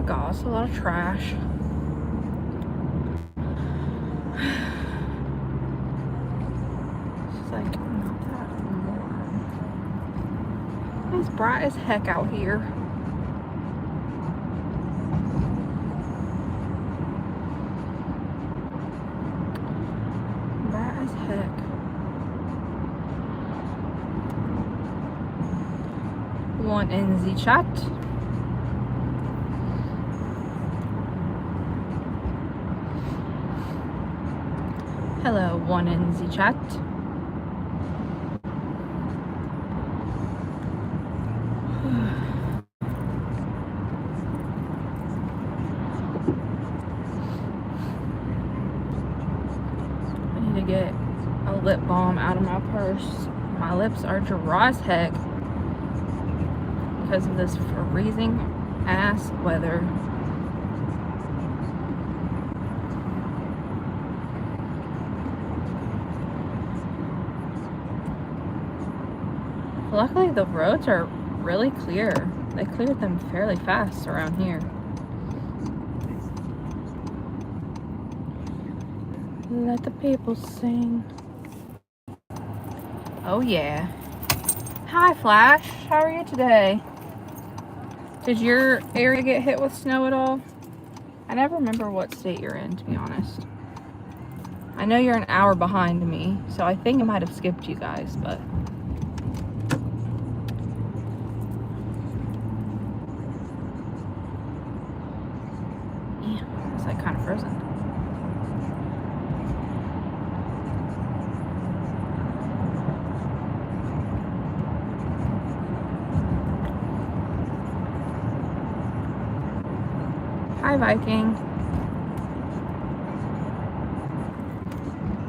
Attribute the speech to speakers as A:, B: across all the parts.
A: gosh, a lot of trash. It's like not that warm. It's bright as heck out here. Bright as heck. One in the chat. Hello, one in the chat. I need to get a lip balm out of my purse. My lips are dry as heck because of this freezing ass weather. Luckily the roads are really clear. They cleared them fairly fast around here. Let the people sing. Oh yeah. Hi Flash, how are you today? Did your area get hit with snow at all? I never remember what state you're in, to be honest. I know you're an hour behind me, so I think I might have skipped you guys, but... yeah, it's like kind of frozen. Hi Viking.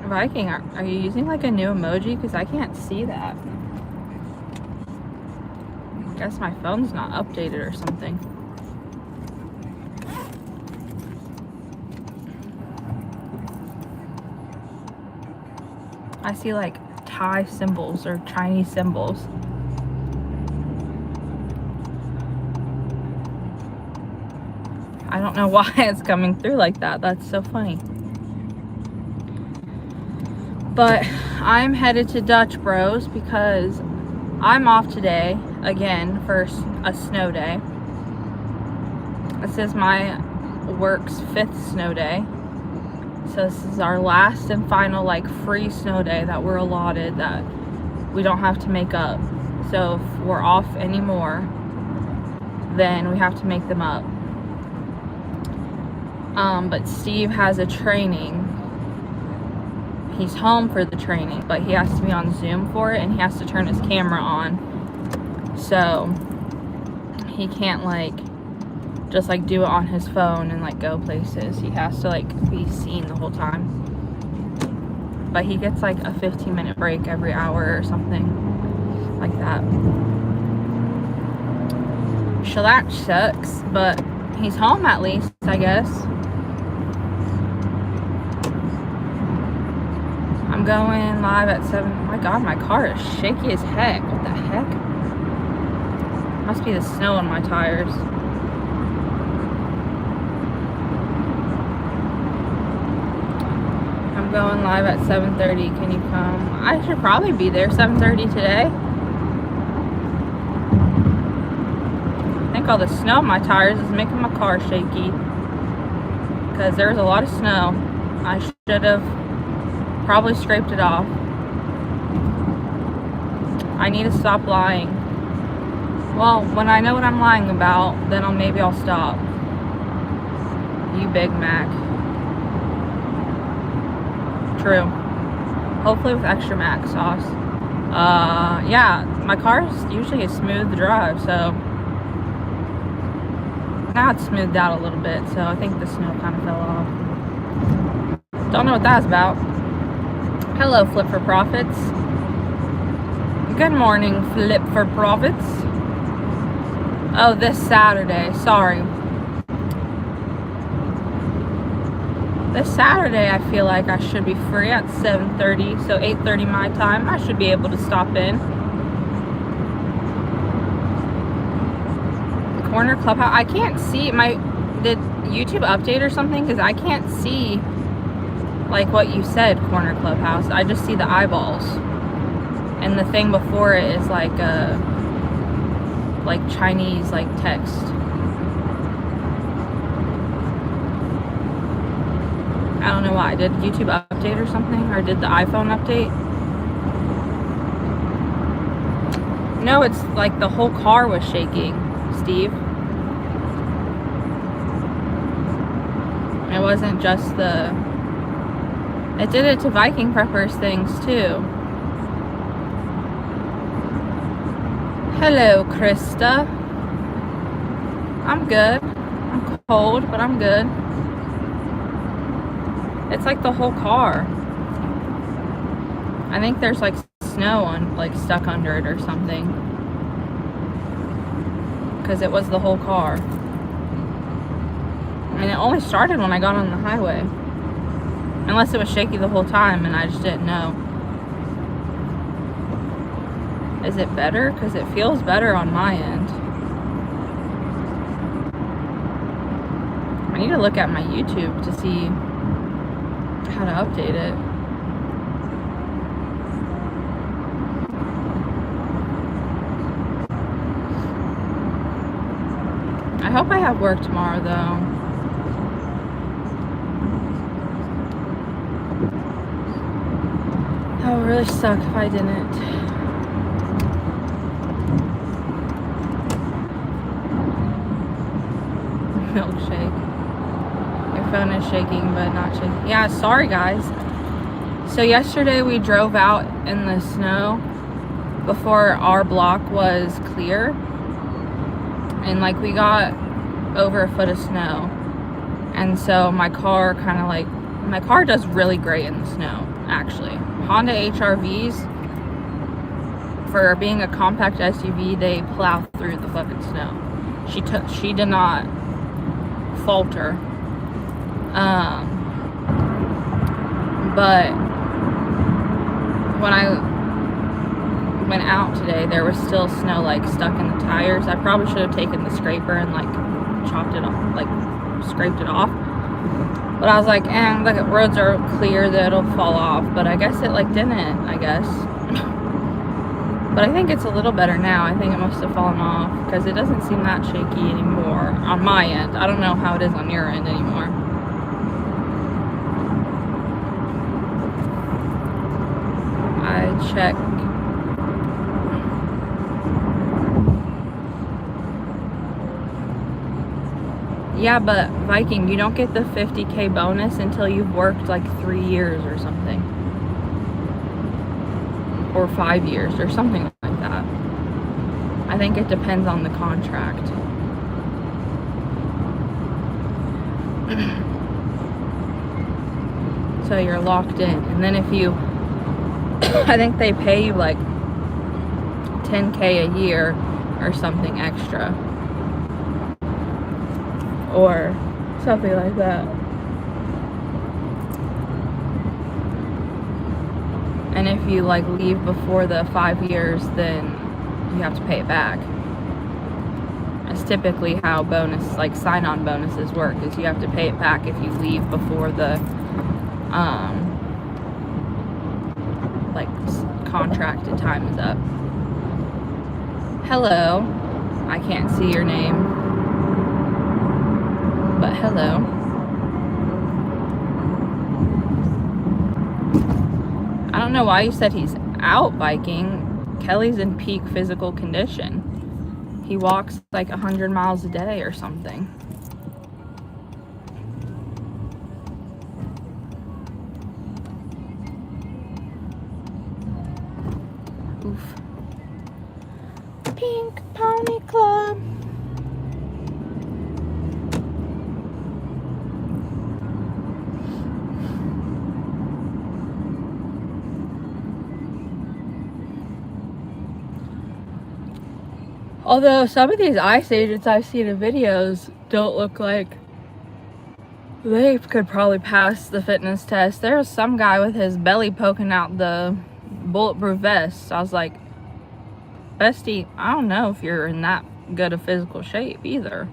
A: Viking, are you using like a new emoji? Because I can't see that. I guess my phone's not updated or something. I see like Thai symbols or Chinese symbols. I don't know why it's coming through like that. That's so funny. But I'm headed to Dutch Bros because I'm off today again for a snow day. This is my work's 5th snow day. So this is our last and final like free snow day that we're allotted that we don't have to make up. So if we're off anymore, then we have to make them up. But Steve has a training. He's home for the training, but he has to be on Zoom for it and he has to turn his camera on. So he can't like just like do it on his phone and like go places. He has to like be seen the whole time. But he gets like a 15-minute break every hour or something like that. So that sucks, but he's home at least, I guess. I'm going live at 7. Oh my god, my car is shaky as heck. What the heck? Must be the snow on my tires. I'm going live at 7:30. Can you come? I should probably be there 7:30 today. I think all the snow on my tires is making my car shaky. Because there's a lot of snow. I should have probably scraped it off. I need to stop lying. Well, when I know what I'm lying about, then maybe I'll stop. You Big Mac. True. Hopefully with extra mac sauce. Yeah, my car is usually a smooth drive, so now it's smoothed out a little bit, so I think the snow kind of fell off. Don't know what that's about. Hello, Flip for Profits. Good morning, Flip for Profits. Oh, this Saturday. Sorry. This Saturday, I feel like I should be free at 7:30, so 8:30 my time. I should be able to stop in. Corner Clubhouse. I can't see my did YouTube update or something? Because I can't see like what you said, Corner Clubhouse. I just see the eyeballs, and the thing before it is like Chinese like text. I don't know why. Did YouTube update or something, or did the iPhone update? No, it's like the whole car was shaking, Steve. It wasn't just the... It did it to Viking Preppers things too. Hello, Krista. I'm good. I'm cold, but I'm good. It's like the whole car. I think there's like snow on, like stuck under it or something. Because it was the whole car. I mean, it only started when I got on the highway. Unless it was shaky the whole time and I just didn't know. Is it better? Because it feels better on my end. I need to look at my YouTube to see how to update it. I hope I have work tomorrow though. That would really suck if I didn't. Milkshake. Your phone is shaking, but not shaking. Yeah, sorry guys. So yesterday we drove out in the snow before our block was clear. And like we got over a foot of snow. And so my car kind of like, my car does really great in the snow, actually. Honda HRVs, for being a compact SUV, they plow through the fucking snow. She did not falter. But when I went out today, there was still snow like stuck in the tires. I probably should have taken the scraper and like chopped it off, like scraped it off. But I was like, the roads are clear, that it'll fall off. But I guess it like didn't, I guess. But I think it's a little better now. I think it must have fallen off because it doesn't seem that shaky anymore on my end. I don't know how it is on your end anymore. I check. Yeah, but Viking, you don't get the 50K bonus until you've worked like 3 years or something. Or 5 years or something like that. I think it depends on the contract. So you're locked in. And then if you, I think they pay you like 10K a year or something extra. Or something like that. And if you like leave before the 5 years, then you have to pay it back. That's typically how bonus, like sign-on bonuses work, is you have to pay it back if you leave before the like contracted time is up. Hello. I can't see your name. But hello. I don't know why you said he's out, Viking. Kelly's in peak physical condition. He walks like 100 miles a day or something. Oof. Pink Pony Club. Although some of these ice agents I've seen in videos don't look like they could probably pass the fitness test. There was some guy with his belly poking out the bulletproof vest. I was like, bestie, I don't know if you're in that good of physical shape either.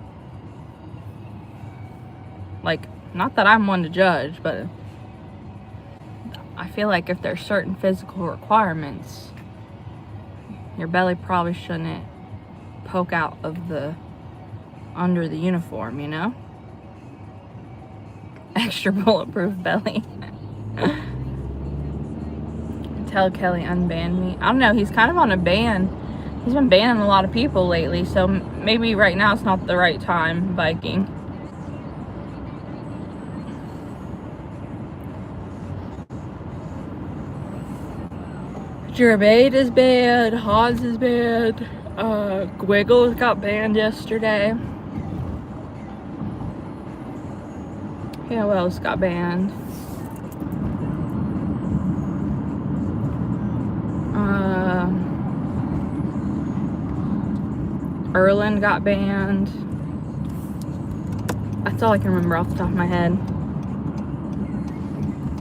A: Like, not that I'm one to judge, but I feel like if there's certain physical requirements, your belly probably shouldn't poke out of the under the uniform, you know? Extra bulletproof belly. Tell Kelly unbanned me. I don't know, he's kind of on a ban. He's been banning a lot of people lately, so maybe right now it's not the right time, Viking. Germaid is banned, Hans is banned, Gwiggles got banned yesterday. Who else got banned? Erland got banned. That's all I can remember off the top of my head.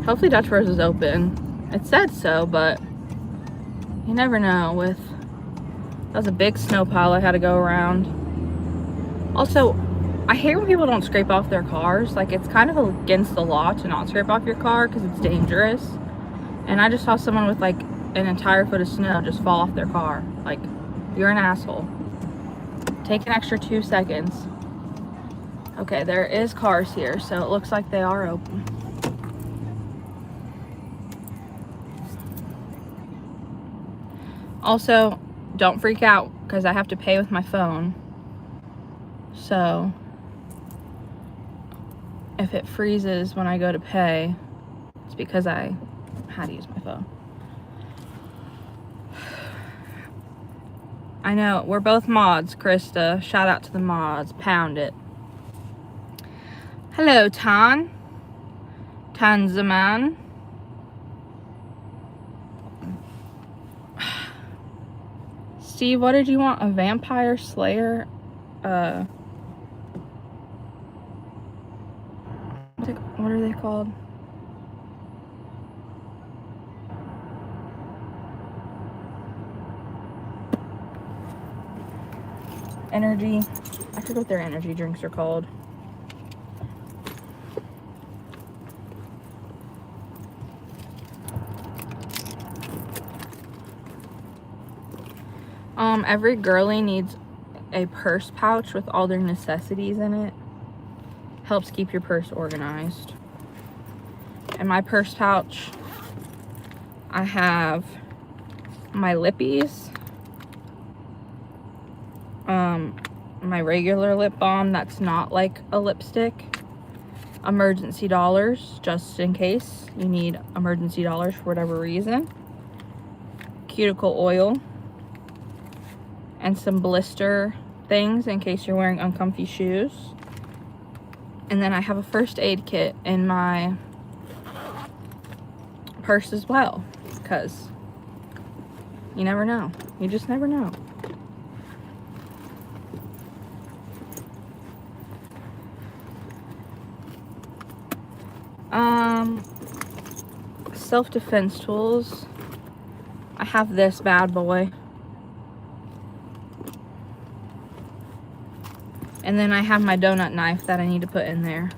A: Hopefully Dutch Bros is open. It said so, but you never know. That was a big snow pile I had to go around. Also, I hate when people don't scrape off their cars. Like, it's kind of against the law to not scrape off your car because it's dangerous. And I just saw someone with like an entire foot of snow just fall off their car. Like, you're an asshole. Take an extra 2 seconds. Okay, there is cars here, so it looks like they are open. Also, don't freak out because I have to pay with my phone. So, if it freezes when I go to pay, it's because I had to use my phone. I know, we're both mods, Krista. Shout out to the mods. Pound it. Hello, Tanzaman. Steve, what did you want? A vampire slayer? What are they called? Energy. I forget what their energy drinks are called. Every girly needs a purse pouch with all their necessities in it. Helps keep your purse organized. In my purse pouch, I have my lippies, my regular lip balm that's not like a lipstick, emergency dollars just in case you need emergency dollars for whatever reason, cuticle oil, and some blister things in case you're wearing uncomfy shoes. And then I have a first aid kit in my purse as well, because you never know. You just never know. Self-defense tools. I have this bad boy. And then I have my donut knife that I need to put in there.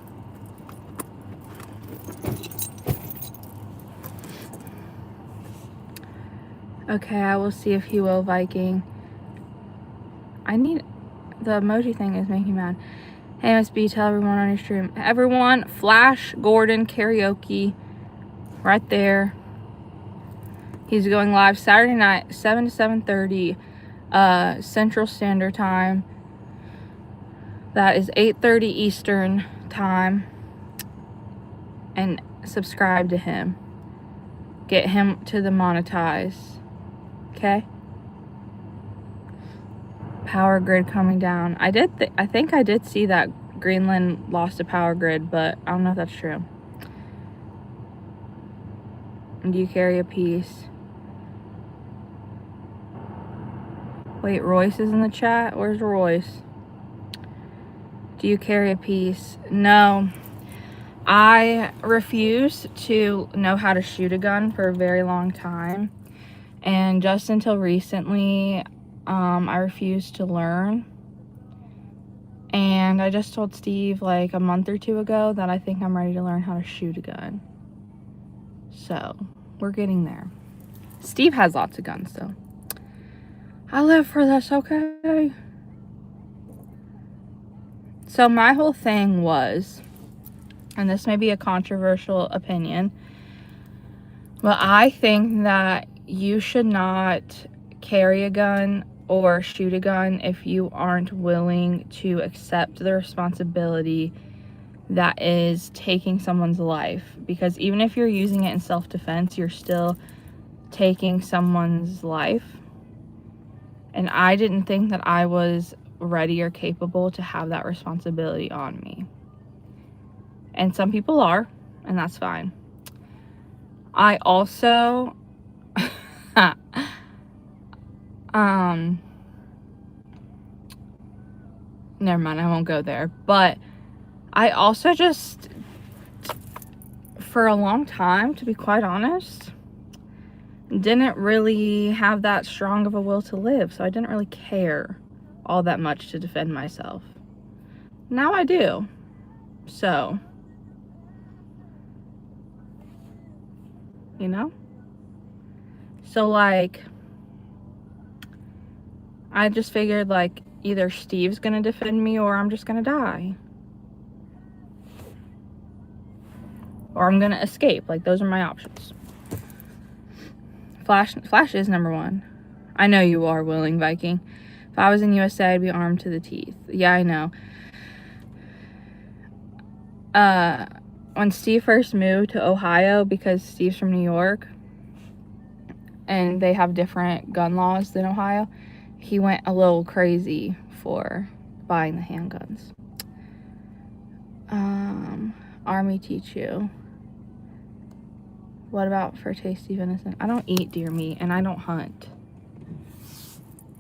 A: Okay, I will see if he will, Viking. The emoji thing is making me mad. Hey, MSB, tell everyone on your stream. Everyone, Flash Gordon karaoke right there. He's going live Saturday night, 7 to 7:30 Central Standard Time. That is 8:30 Eastern Time. And subscribe to him. Get him to the monetize. Okay? Power grid coming down. I think I did see that Greenland lost a power grid, but I don't know if that's true. Do you carry a piece? Wait, Royce is in the chat? Where's Royce? Do you carry a piece? No. I refuse to know how to shoot a gun for a very long time. And just until recently, I refused to learn. And I just told Steve like a month or two ago that I think I'm ready to learn how to shoot a gun. So, we're getting there. Steve has lots of guns though. I live for this, okay? So my whole thing was, and this may be a controversial opinion, but I think that you should not carry a gun or shoot a gun if you aren't willing to accept the responsibility that is taking someone's life. Because even if you're using it in self-defense, you're still taking someone's life. And I didn't think that I was ready or capable to have that responsibility on me. And some people are, and that's fine. I also never mind, I won't go there. But I also just, for a long time, to be quite honest, didn't really have that strong of a will to live. So I didn't really care all that much to defend myself. Now I do. So, you know? So like, I just figured like either Steve's gonna defend me or I'm just gonna die. Or I'm gonna escape. Like, those are my options. Flash is number one. I know you are willing, Viking. If I was in USA, I'd be armed to the teeth. Yeah, I know. When Steve first moved to Ohio, because Steve's from New York, and they have different gun laws than Ohio, he went a little crazy for buying the handguns. Army teach you. What about for tasty venison? I don't eat deer meat, and I don't hunt.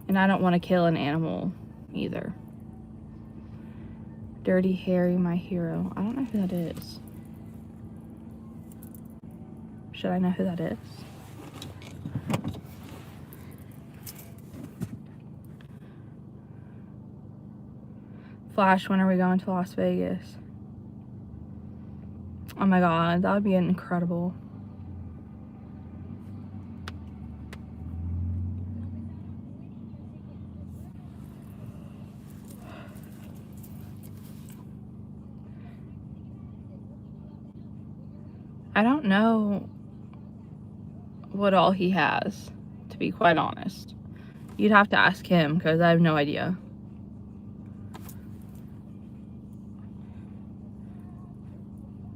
A: And I don't want to kill an animal either. Dirty Harry, my hero. I don't know who that is. Should I know who that is? Flash, when are we going to Las Vegas? Oh my god, that would be incredible. I don't know what all he has, to be quite honest. You'd have to ask him, because I have no idea.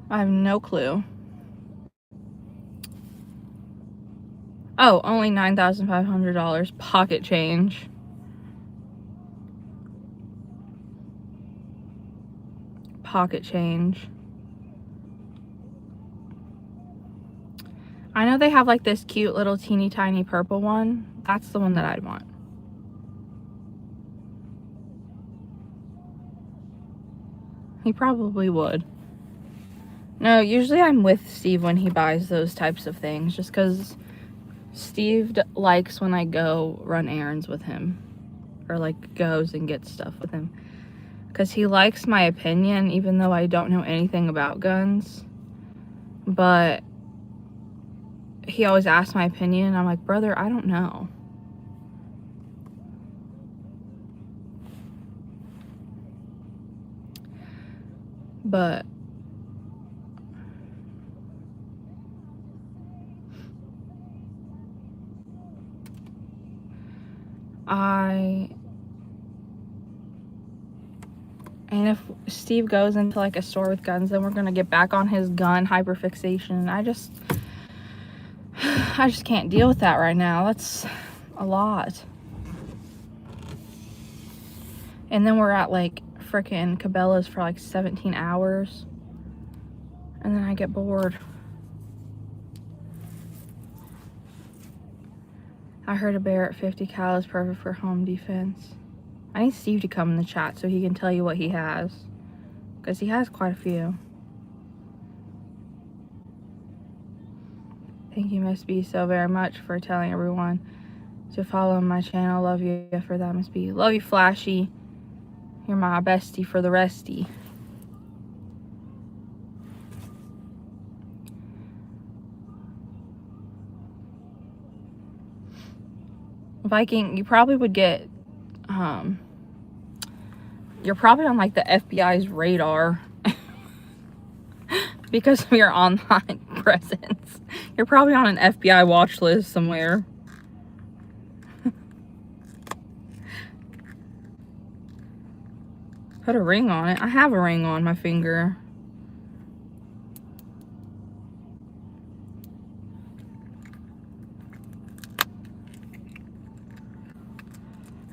A: I have no clue. Oh, only $9,500 pocket change. Pocket change. I know they have like this cute little teeny tiny purple one. That's the one that I'd want. He probably would. No, usually I'm with Steve when he buys those types of things, just because Steve likes when I go run errands with him, or like goes and gets stuff with him, because he likes my opinion even though I don't know anything about guns. But he always asks my opinion, and I'm like, brother, I don't know. But and if Steve goes into like a store with guns, then we're gonna get back on his gun hyperfixation. I just can't deal with that right now. That's a lot. And then we're at like freaking Cabela's for like 17 hours. And then I get bored. I heard a Barrett 50 cal is perfect for home defense. I need Steve to come in the chat so he can tell you what he has, because he has quite a few. Thank you, Miss B, so very much for telling everyone to follow my channel. Love you for that, Miss B. Love you, Flashy. You're my bestie for the resty. Viking, you probably would get, you're probably on like the FBI's radar because of your online presence. You're probably on an FBI watch list somewhere. Put a ring on it. I have a ring on my finger.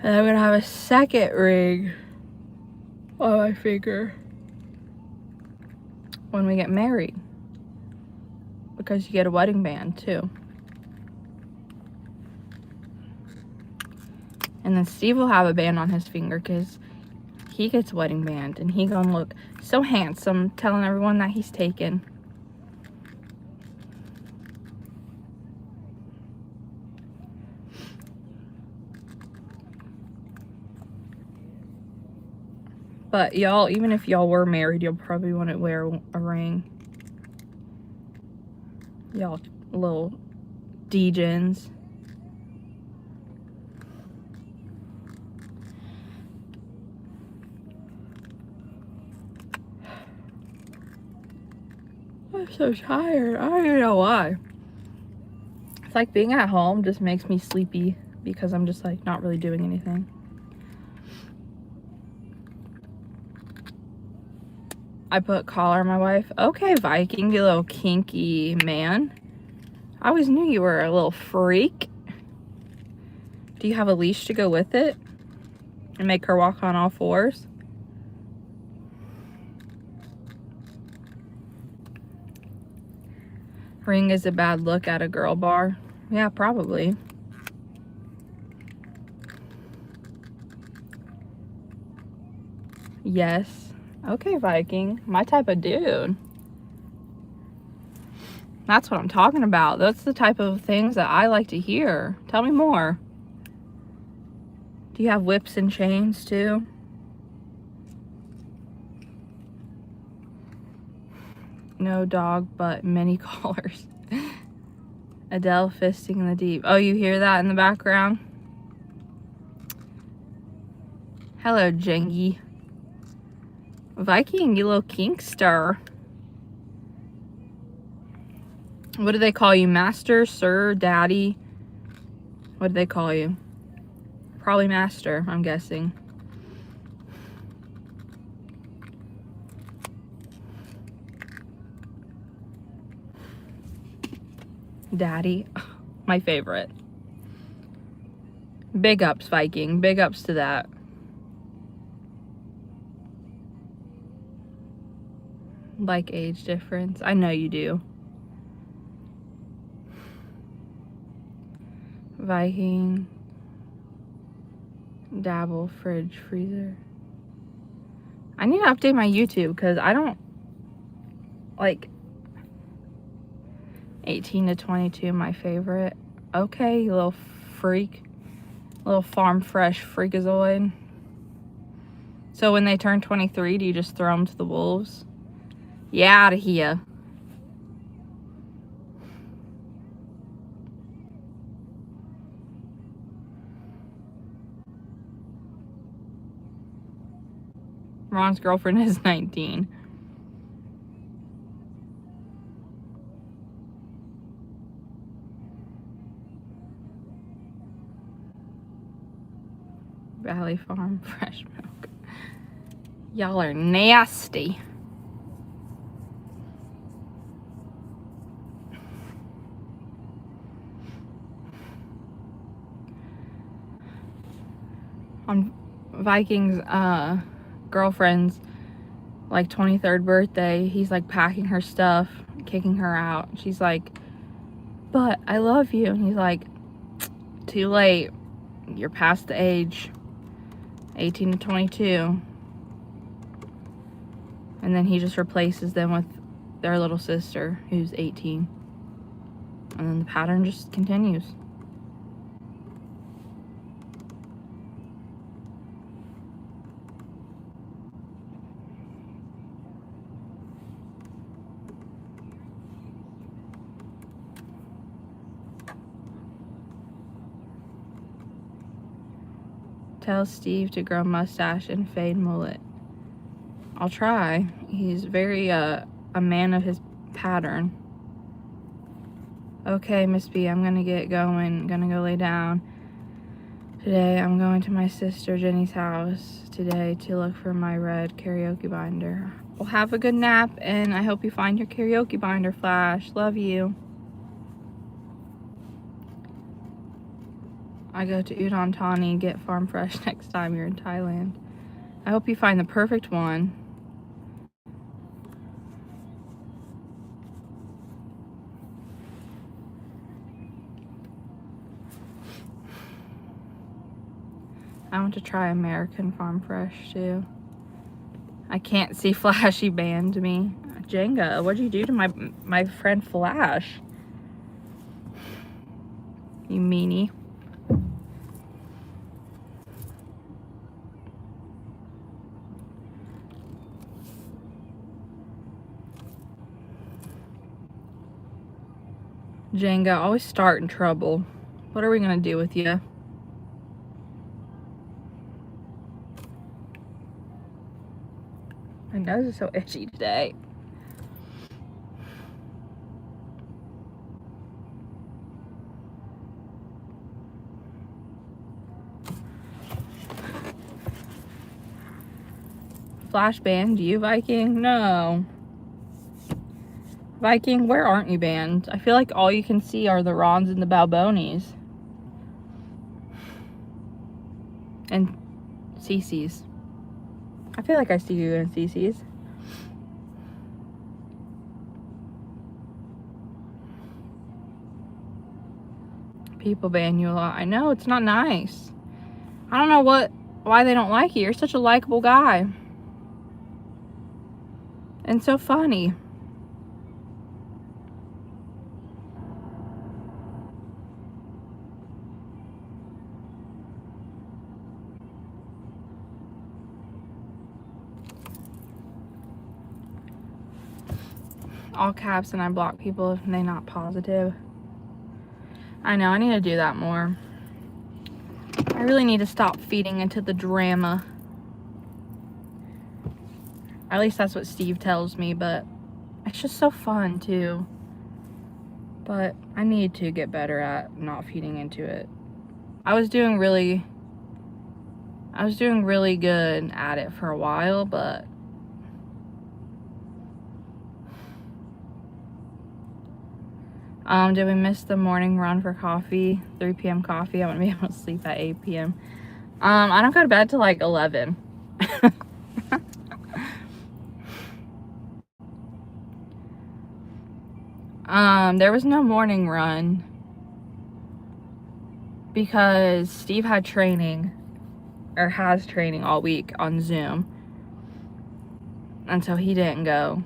A: And I'm gonna have a second ring on my finger when we get married, because you get a wedding band too. And then Steve will have a band on his finger because he gets a wedding band, and he gonna look so handsome telling everyone that he's taken. But y'all, even if y'all were married, you'll probably want to wear a ring. Y'all little degens. I'm so tired. I don't even know why. It's like being at home just makes me sleepy because I'm just like not really doing anything. I put collar on my wife. Okay, Viking, you little kinky man. I always knew you were a little freak. Do you have a leash to go with it? And make her walk on all fours? Ring is a bad look at a girl bar. Yeah, probably. Yes. Okay, Viking. My type of dude. That's what I'm talking about. That's the type of things that I like to hear. Tell me more. Do you have whips and chains too? No dog, but many collars. Adele fisting in the deep. Oh, you hear that in the background? Hello, Jengy. Viking, you little kinkster. What do they call you? Master, sir, daddy? What do they call you? Probably master, I'm guessing. Daddy, my favorite. Big ups, Viking. Big ups to that. Like age difference. I know you do. Viking. Dabble, fridge, freezer. I need to update my YouTube because I don't like 18 to 22, my favorite. Okay, you little freak. Little farm fresh freakazoid. So when they turn 23, do you just throw them to the wolves? Yeah, out of here. Ron's girlfriend is 19. Valley Farm fresh milk. Y'all are nasty. On Viking's girlfriend's like 23rd birthday, he's like packing her stuff, kicking her out. She's like, but I love you. And he's like, too late. You're past the age. 18 to 22. And then he just replaces them with their little sister who's 18. And then the pattern just continues. Tell Steve to grow mustache and fade mullet. I'll try. He's very, a man of his pattern. Okay, Miss B, I'm gonna get going. Gonna go lay down. Today, I'm going to my sister Jenny's house today to look for my red karaoke binder. Well, have a good nap, and I hope you find your karaoke binder, Flash. Love you. I go to Udon Thani, get farm fresh next time you're in Thailand. I hope you find the perfect one. I want to try American Farm Fresh too. I can't see Flashy banned me. Jenga, what'd you do to my friend Flash? You meanie. Jenga, always start in trouble. What are we gonna do with you? My nose is so itchy today. Flash banned you, Viking? No. Viking, where aren't you banned? I feel like all you can see are the Rons and the Balbonis. And Cece's. I feel like I see you in Cece's. People ban you a lot. I know, it's not nice. I don't know why they don't like you. You're such a likable guy. And so funny. All caps, and I block people if they're not positive. I know, I need to do that more. I really need to stop feeding into the drama. At least that's what Steve tells me, but it's just so fun too. But I need to get better at not feeding into it. I was doing really good at it for a while, but did we miss the morning run for coffee? 3 p.m. coffee. I want to be able to sleep at 8 p.m. I don't go to bed till like 11. There was no morning run because Steve had training, or has training all week on Zoom. And so he didn't go.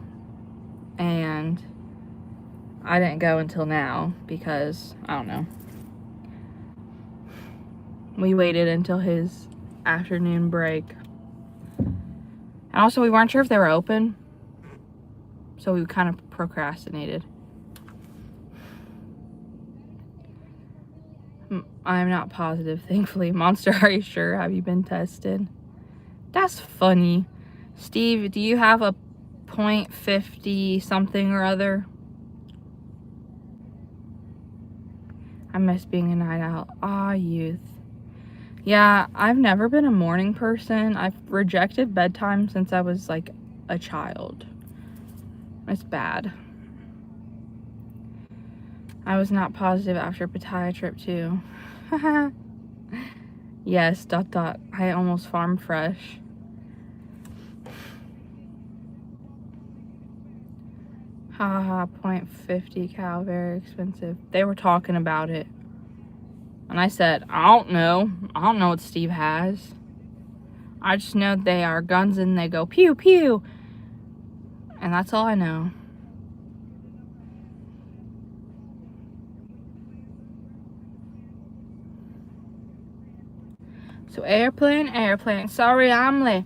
A: And I didn't go until now because, I don't know. We waited until his afternoon break. And also we weren't sure if they were open. So we kind of procrastinated. I'm not positive, thankfully. Monster, are you sure? Have you been tested? That's funny. Steve, do you have a .50 something or other? I miss being a night owl. Ah, youth. Yeah, I've never been a morning person. I've rejected bedtime since I was like a child. It's bad. I was not positive after Pattaya trip too. Yes, ... I almost farm fresh. Haha, .50 cow, very expensive. They were talking about it. And I said, I don't know. I don't know what Steve has. I just know they are guns and they go pew pew. And that's all I know. So airplane. Sorry, I'm late.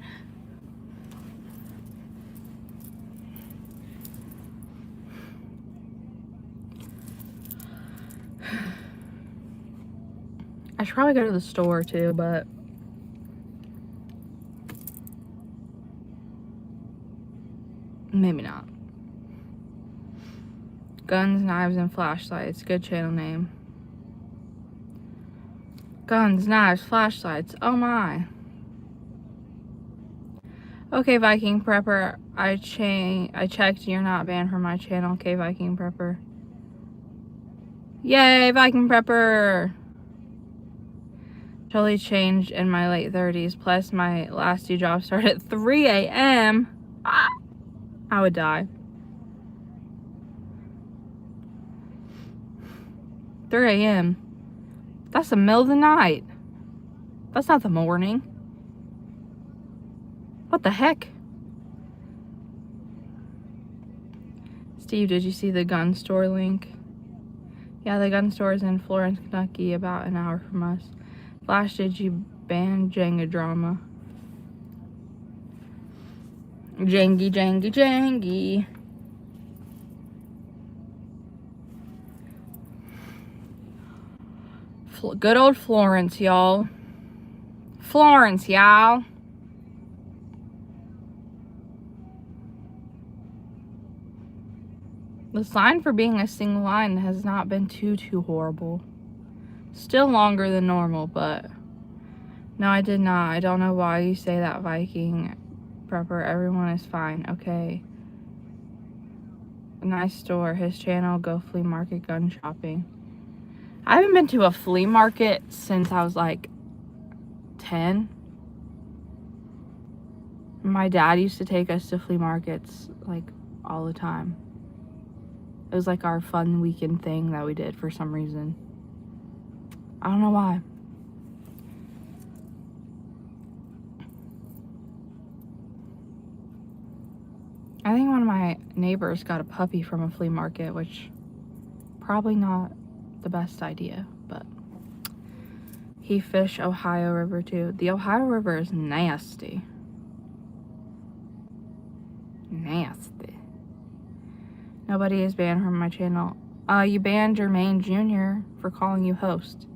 A: I should probably go to the store too, but Maybe not. Guns, Knives, and Flashlights. Good channel name. Guns, Knives, Flashlights. Oh my. Okay, Viking Prepper. I checked. You're not banned from my channel. Okay, Viking Prepper. Yay, Viking Prepper. Totally changed in my late 30s. Plus, my last 2 jobs start at 3 a.m. Ah, I would die. 3 a.m. That's the middle of the night. That's not the morning. What the heck? Steve, did you see the gun store link? Yeah, the gun store is in Florence, Kentucky, about an hour from us. Flash, did you ban Jenga drama? Jangy, jangy, jangy. Good old Florence, y'all. Florence, y'all. The sign for being a single line has not been too horrible. Still longer than normal, but no, I did not. I don't know why you say that, Viking Prepper. Everyone is fine. Okay. Nice store. His channel, Go Flea Market Gun Shopping. I haven't been to a flea market since I was like 10. My dad used to take us to flea markets like all the time. It was like our fun weekend thing that we did for some reason. I don't know why. I think one of my neighbors got a puppy from a flea market, which probably not the best idea, but he fished Ohio River too. The Ohio River is nasty. Nasty. Nobody is banned from my channel. You banned Jermaine Jr. for calling you host.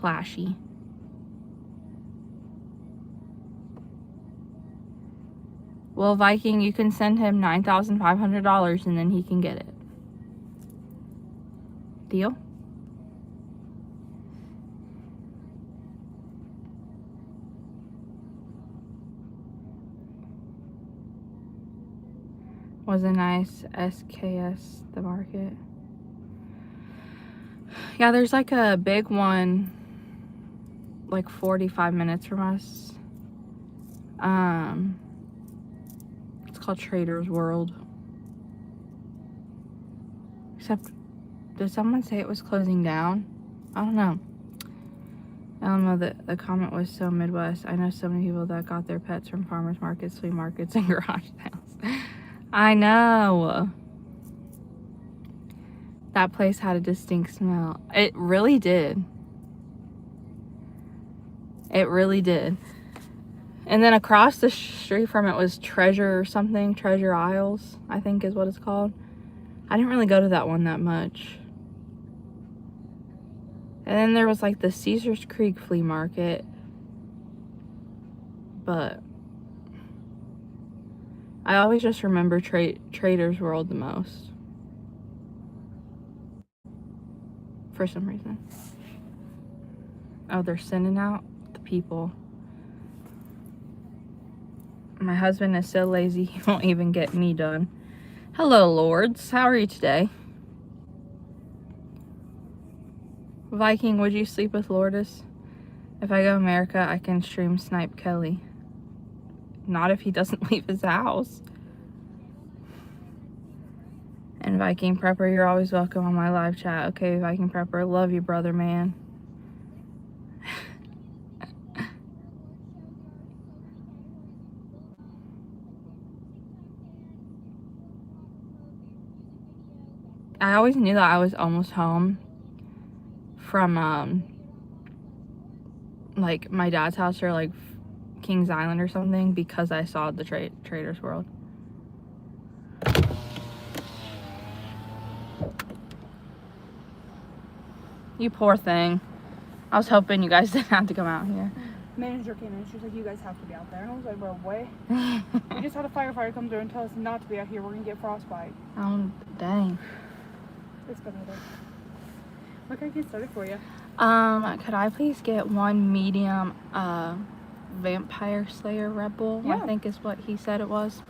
A: Flashy. Well, Viking, you can send him $9,500 and then he can get it. Deal? Was a nice SKS, the market. Yeah, there's like a big one, like 45 minutes from us. It's called Trader's World. Except, did someone say it was closing down? I don't know. I don't know, the comment was so Midwest. I know so many people that got their pets from farmers markets, flea markets, and garage sales. I know. That place had a distinct smell. It really did. It really did. And then across the street from it was Treasure something. Treasure Isles, I think is what it's called. I didn't really go to that one that much. And then there was like the Caesars Creek flea market. But I always just remember Trader's World the most. For some reason. Oh, they're sending out the people. My husband is so lazy he won't even get me done. Hello, lords. How are you today? Viking, would you sleep with Lourdes? If I go to America, I can stream Snipe Kelly. Not if he doesn't leave his house. And Viking Prepper, you're always welcome on my live chat. Okay, Viking Prepper, love you, brother, man. I always knew that I was almost home from, like, my dad's house or, like, Kings Island or something because I saw the Trader's World. You poor thing. I was hoping you guys didn't have to come out here.
B: manager came in. She was like, you guys have to be out there. And I was like, bro, what? We just had a firefighter come through and tell us not to be out here. We're going to get frostbite.
A: Oh, dang.
B: It's been a day. What can I get started for you?
A: Could I please get one medium Vampire Slayer Red Bull?
B: Yeah.
A: I think is what he said it was.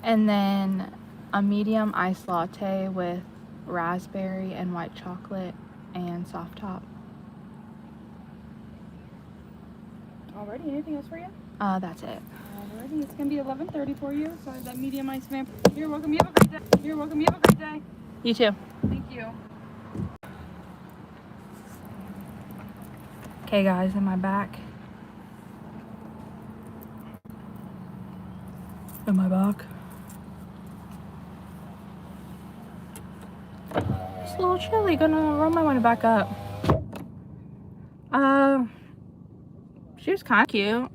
A: And then a medium iced latte with raspberry and white chocolate and soft top.
B: Alrighty, anything else for you?
A: That's it.
B: Alrighty, it's gonna be 11:30 for you. So that medium ice vamp. You're welcome. You have a great day. You're welcome. You have a great day.
A: You too.
B: Thank you.
A: Okay, guys, am I back? Am I back? It's a little chilly. Gonna roll my window back up. She was kind of cute.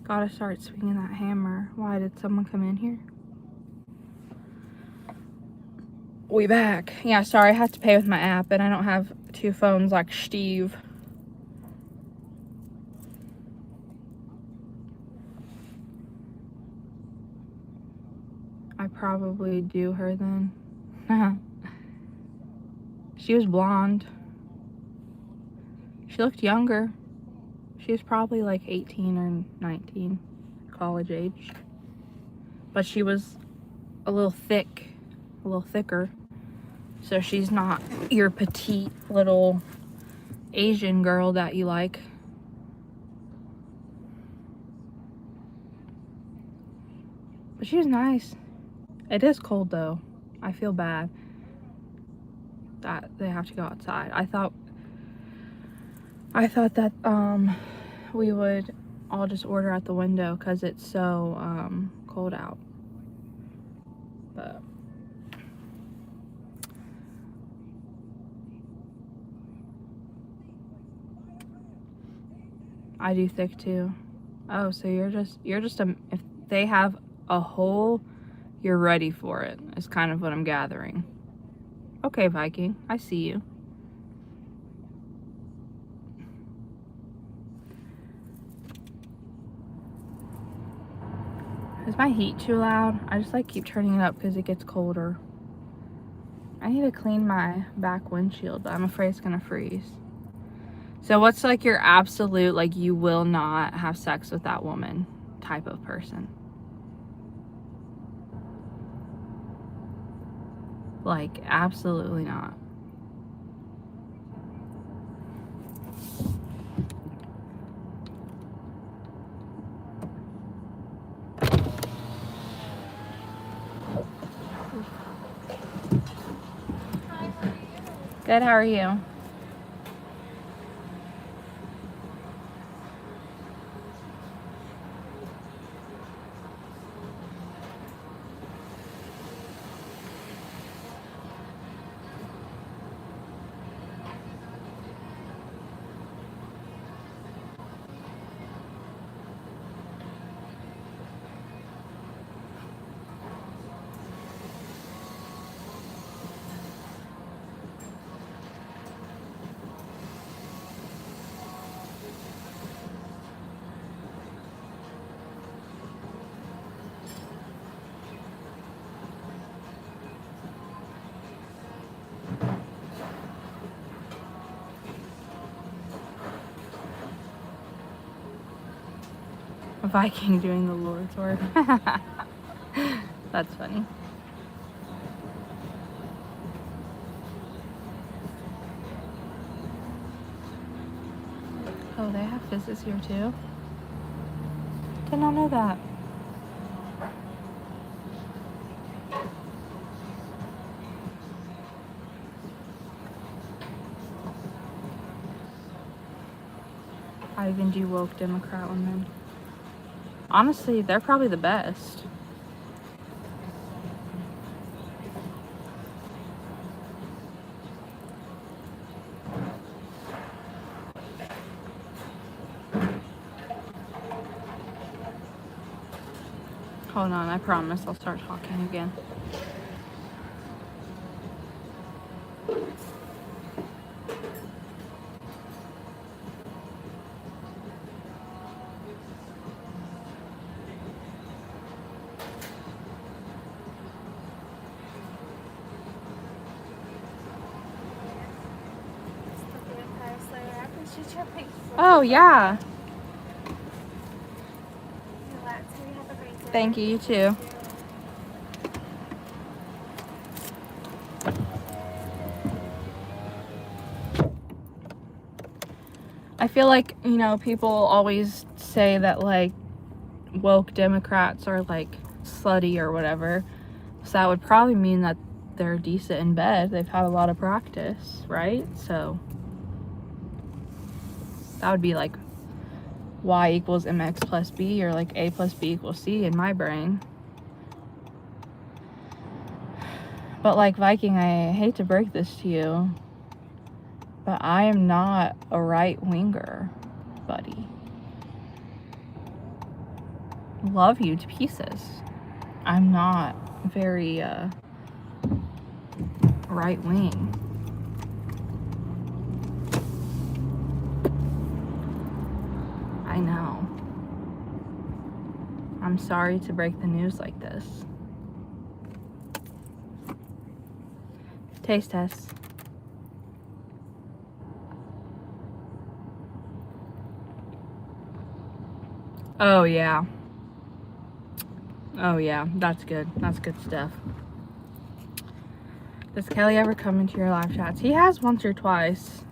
A: Gotta start swinging that hammer. Why did someone come in here? We back. Yeah, sorry, I have to pay with my app and I don't have two phones like Steve. I probably do her then. She was blonde. She looked younger. She was probably like 18 or 19, college age. But she was a little thick, a little thicker. So she's not your petite little Asian girl that you like. But she was nice. It is cold though. I feel bad that they have to go outside. I thought that we would all just order at the window because it's so cold out. But I do thick too. Oh, so you're just if they have a hole, you're ready for it. Is kind of what I'm gathering. Okay, Viking, I see you. Is my heat too loud? I just like keep turning it up because it gets colder. I need to clean my back windshield, but I'm afraid it's gonna freeze. So what's like your absolute, like you will not have sex with that woman type of person? Like absolutely not. Good, how are you? A Viking doing the Lord's work. That's funny. Oh, they have fizzes here too? Did not know that. I even do woke Democrat women. Honestly, they're probably the best. Hold on, I promise I'll start talking again. Oh, yeah. Thank you, you too. I feel like, you know, people always say that, like, woke Democrats are, like, slutty or whatever. So that would probably mean that they're decent in bed. They've had a lot of practice, right? So that would be, like, y equals mx plus b, or, like, a plus b equals c in my brain. But, like, Viking, I hate to break this to you, but I am not a right-winger, buddy. Love you to pieces. I'm not very right-wing. I know. I'm sorry to break the news like this. Taste test. Oh yeah. Oh yeah, that's good. That's good stuff. Does Kelly ever come into your live chats? He has once or twice.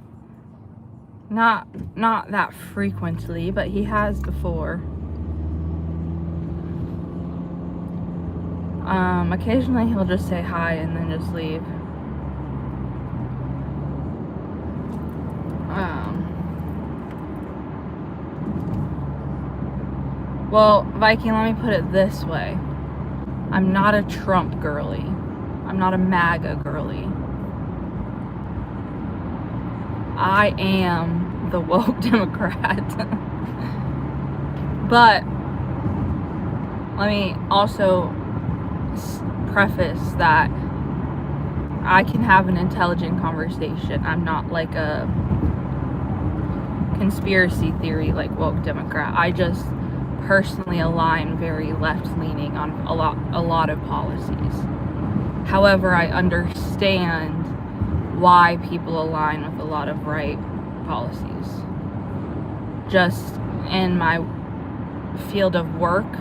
A: Not that frequently, but he has before. Occasionally he'll just say hi and then just leave. Well, Viking, let me put it this way. I'm not a Trump girly. I'm not a MAGA girly. I am the woke Democrat. But let me also preface that I can have an intelligent conversation. I'm not like a conspiracy theory like woke Democrat. I just personally align very left-leaning on a lot of policies. However, I understand why people align with a lot of right policies. Just in my field of work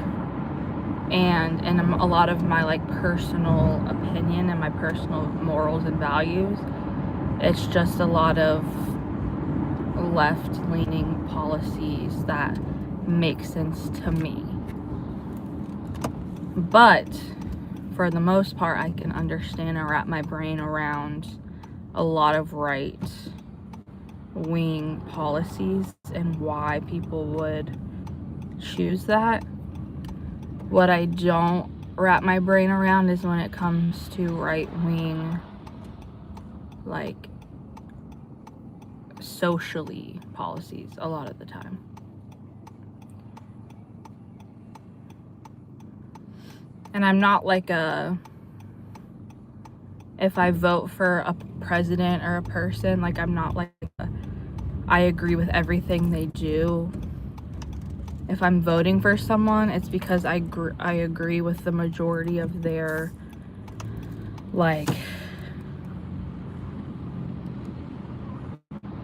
A: and in a lot of my like personal opinion and my personal morals and values, it's just a lot of left-leaning policies that make sense to me. But for the most part, I can understand and wrap my brain around a lot of right-wing policies and why people would choose that. What I don't wrap my brain around is when it comes to right-wing, like, socially policies a lot of the time. And I'm not like if I vote for a president or a person, like I'm not like I agree with everything they do. If I'm voting for someone, it's because I agree with the majority of their, like,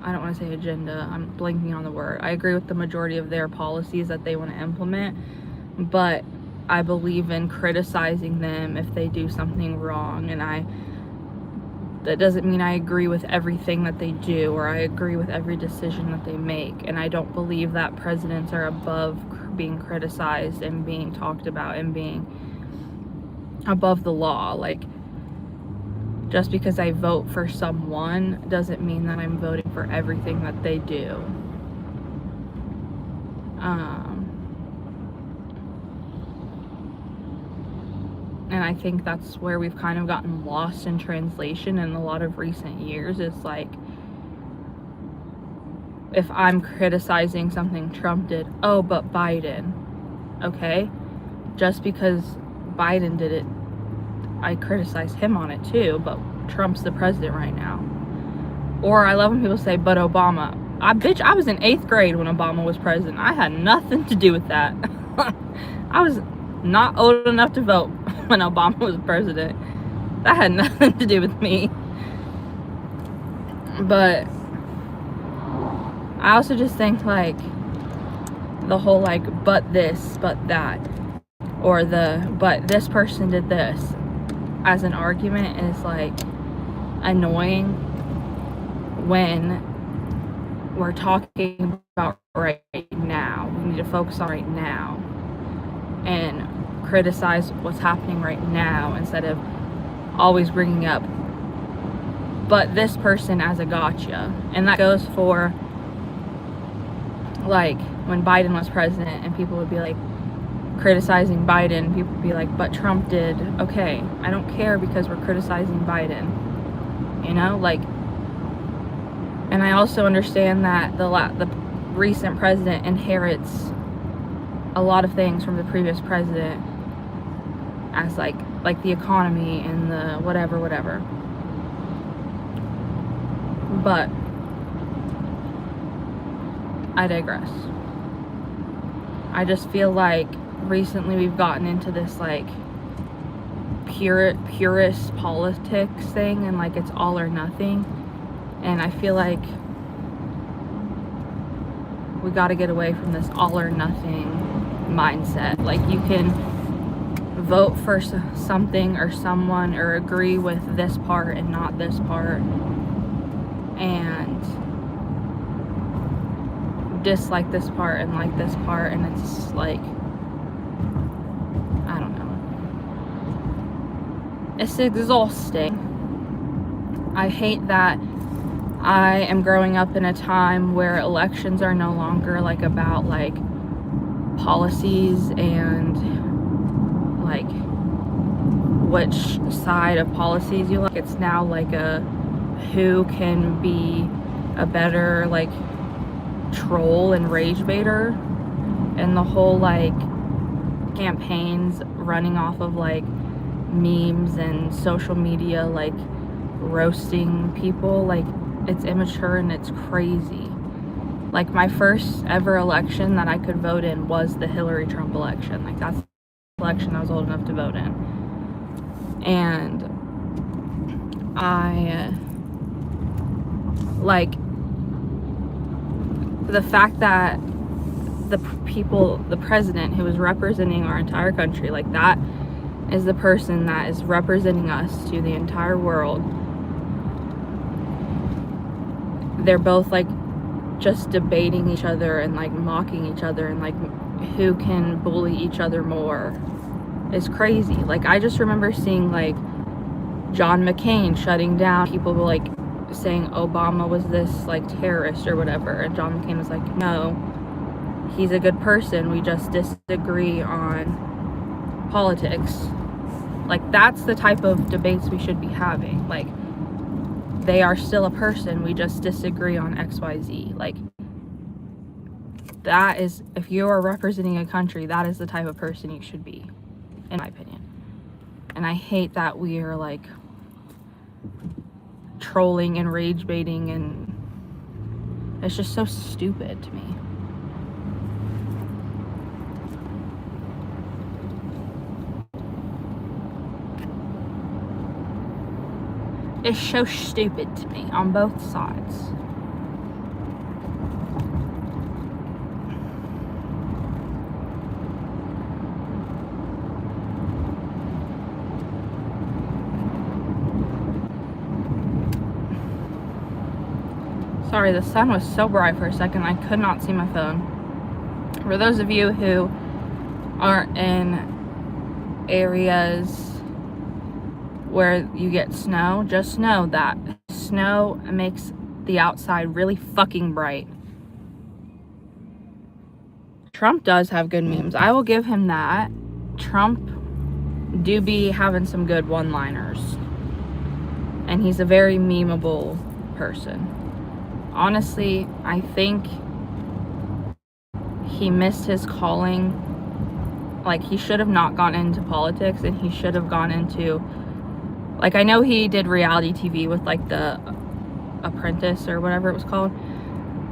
A: I don't want to say agenda, I'm blanking on the word. I agree with the majority of their policies that they want to implement, but I believe in criticizing them if they do something wrong, and that doesn't mean I agree with everything that they do or I agree with every decision that they make. And I don't believe that presidents are above being criticized and being talked about and being above the law. Like, just because I vote for someone doesn't mean that I'm voting for everything that they do. And I think that's where we've kind of gotten lost in translation in a lot of recent years. It's like, if I'm criticizing something Trump did, oh, but Biden, okay? just because Biden did it, I criticize him on it too, but Trump's the president right now. Or I love when people say, but Obama. I was in 8th grade when Obama was president. I had nothing to do with that. I was not old enough to vote when Obama was president. That had nothing to do with me. But I also just think, like, the whole, like, but this, but that, or but this person did this as an argument is, like, annoying when we're talking about right now. We need to focus on right now and criticize what's happening right now instead of always bringing up but this person as a gotcha. And that goes for, like, when Biden was president and people would be like criticizing Biden, people would be like, but Trump did. Okay, I don't care because we're criticizing Biden, you know, like. And I also understand that the recent president inherits a lot of things from the previous president, as like the economy and the whatever. But I digress. I just feel like recently we've gotten into this, like, purist politics thing, and, like, it's all or nothing. And I feel like we got to get away from this all or nothing mindset. Like, you can vote for something or someone or agree with this part and not this part, and dislike this part and like this part, and it's like, I don't know. It's exhausting. I hate that I am growing up in a time where elections are no longer, like, about, like, policies and, like, which side of policies you like. It's now, like, who can be a better, like, troll and rage baiter. And the whole, like, campaigns running off of, like, memes and social media, like, roasting people, like, it's immature and it's crazy. Like, my first ever election that I could vote in was the Hillary Trump election. Like, that's the election I was old enough to vote in. And I, like, the fact that the president who is representing our entire country, like, that is the person that is representing us to the entire world. They're both, like, just debating each other and, like, mocking each other and, like, who can bully each other more is crazy. Like, I just remember seeing, like, John McCain shutting down people who, like, saying Obama was this, like, terrorist or whatever, and John McCain was like, no, he's a good person, we just disagree on politics. Like, that's the type of debates we should be having. Like, they are still a person, we just disagree on XYZ. Like, that is, if you are representing a country, that is the type of person you should be, in my opinion. And I hate that we are, like, trolling and rage baiting, and it's just so stupid to me. It's so stupid to me on both sides. Sorry, the sun was so bright for a second I could not see my phone. For those of you who aren't in areas where you get snow, just know that snow makes the outside really fucking bright. Trump does have good memes. I will give him that. Trump do be having some good one-liners. And he's a very memeable person. Honestly, I think he missed his calling like, he should have not gone into politics, and he should have gone into, like, I know he did reality TV with, like, The Apprentice or whatever it was called,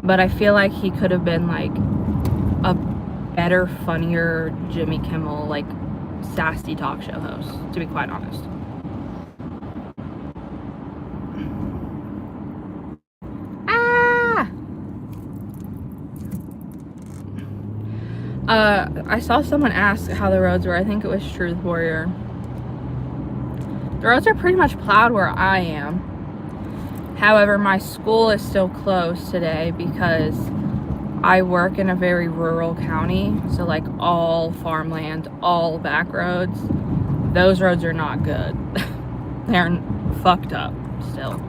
A: but I feel like he could have been, like, a better, funnier Jimmy Kimmel, like, sassy talk show host, to be quite honest. I saw someone ask how the roads were. I think it was Truth Warrior. The roads are pretty much plowed where I am. However, my school is still closed today because I work in a very rural county. So, like, all farmland, all back roads. Those roads are not good. They're fucked up still.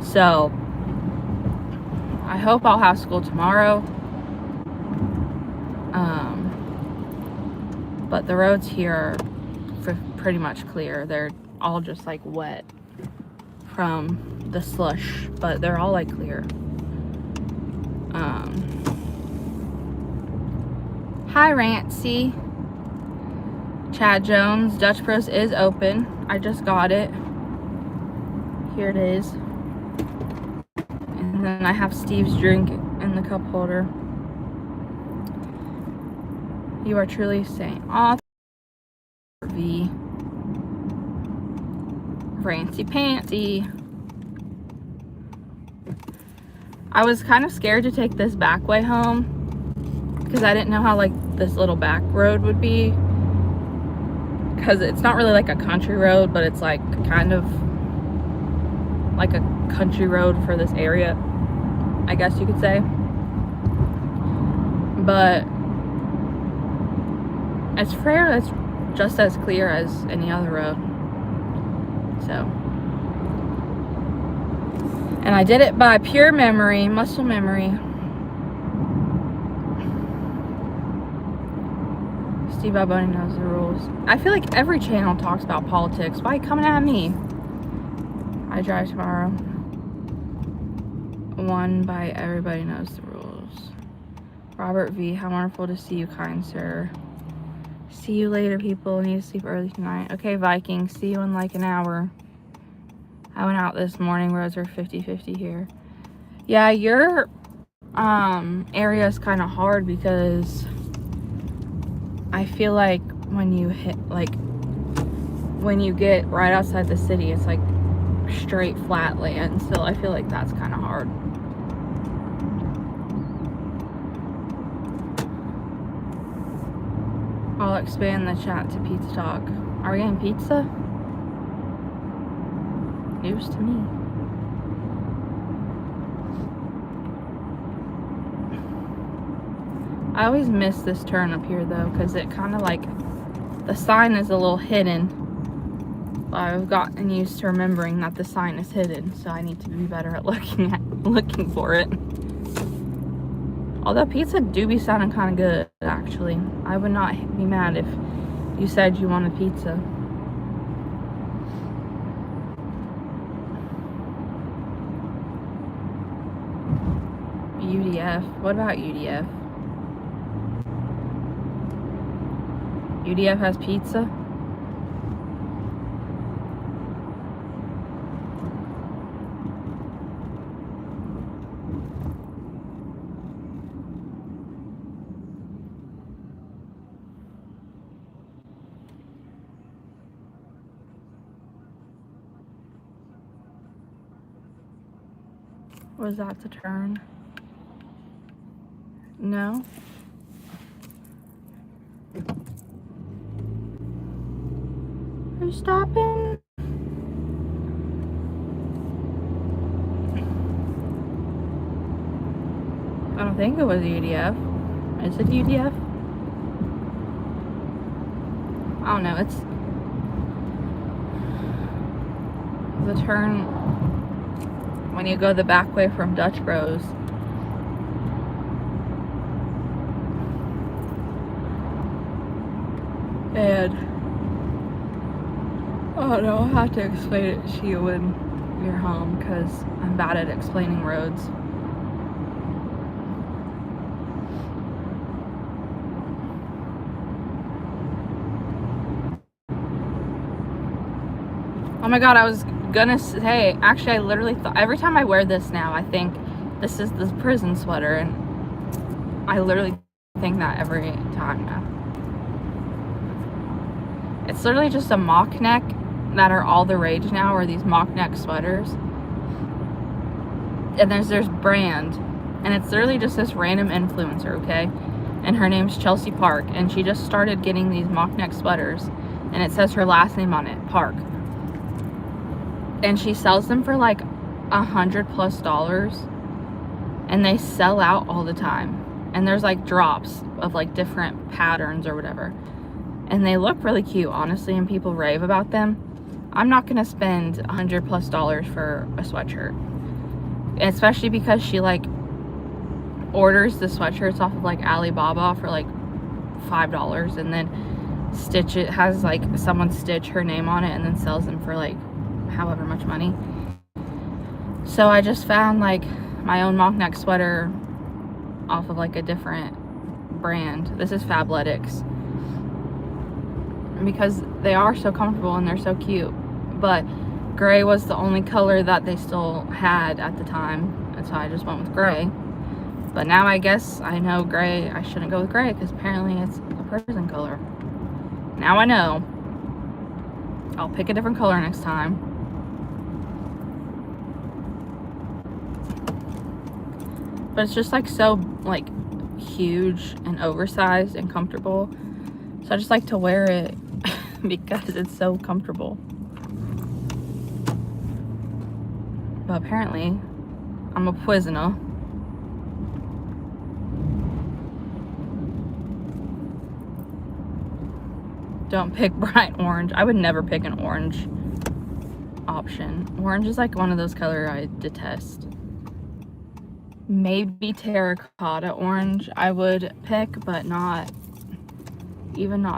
A: So, I hope I'll have school tomorrow. But the roads here are pretty much clear. They're all just, like, wet from the slush, but they're all, like, clear. Hi, Rancy. Chad Jones, Dutch Bros is open. I just got it. Here it is. And then I have Steve's drink in the cup holder. You are truly saying, aw, V. Rancy Pantsy. I was kind of scared to take this back way home because I didn't know how, like, this little back road would be, because it's not really like a country road, but it's like kind of like a country road for this area, I guess you could say. But it's fair, it's just as clear as any other road. So, and I did it by pure memory, muscle memory. Steve Alboni knows the rules. I feel like every channel talks about politics. Why are you coming at me? I drive tomorrow. One by everybody knows the rules. Robert V, how wonderful to see you, kind sir. See you later, people. Need to sleep early tonight. Okay, Viking. See you in like an hour. I went out this morning. Roads are 50-50 here. Yeah, your area is kind of hard because I feel like when you hit, like, when you get right outside the city, it's like straight flat land. So I feel like that's kind of hard. I'll expand the chat to pizza talk. Are we getting pizza? News to me. I always miss this turn up here though, because it kind of like, the sign is a little hidden. I've gotten used to remembering that the sign is hidden, so I need to be better at looking for it. Although pizza do be sounding kind of good, actually. I would not be mad if you said you wanted pizza. UDF. What about UDF? UDF has pizza? Was that the turn? No? Are you stopping? I don't think it was UDF. Is it UDF? I don't know. It's the turn when you go the back way from Dutch Bros. And oh no, I'll have to explain it to you when you're home because I'm bad at explaining roads. Oh my god, I was gonna say, actually, I literally thought, every time I wear this now, I think this is the prison sweater, and I literally think that every time now. It's literally just a mock neck that are all the rage now, are these mock neck sweaters. And there's brand, and it's literally just this random influencer, okay? And her name's Chelsea Park, and she just started getting these mock neck sweaters, and it says her last name on it, Park. And she sells them for like $100+, and they sell out all the time. And there's like drops of like different patterns or whatever, and they look really cute, honestly, and people rave about them. I'm not gonna spend $100+ for a sweatshirt, especially because she like orders the sweatshirts off of like Alibaba for like $5, and then has like someone stitch her name on it and then sells them for like however much money. So I just found like my own mock neck sweater off of like a different brand. This is Fabletics, because they are so comfortable and they're so cute. But gray was the only color that they still had at the time, and so I just went with gray. But now I guess I know gray, I shouldn't go with gray, because apparently it's a prison color. Now I know. I'll pick a different color next time. But it's just like so like huge and oversized and comfortable, so I just like to wear it because it's so comfortable. But apparently I'm a prisoner. Don't pick bright orange. I would never pick an orange option. Orange is like one of those colors I detest. Maybe terracotta orange I would pick, but not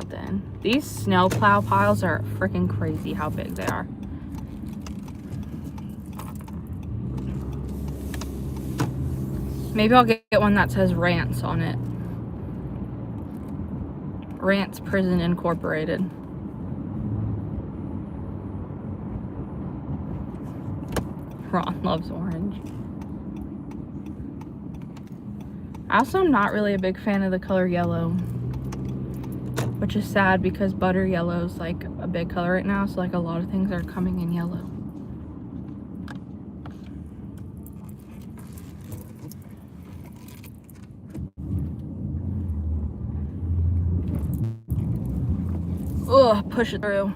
A: then. These snowplow piles are freaking crazy how big they are. Maybe I'll get one that says Rants on it. Rants Prison Incorporated. Ron loves orange. I also am not really a big fan of the color yellow, which is sad because butter yellow is like a big color right now, so like a lot of things are coming in yellow. Ugh, push it through.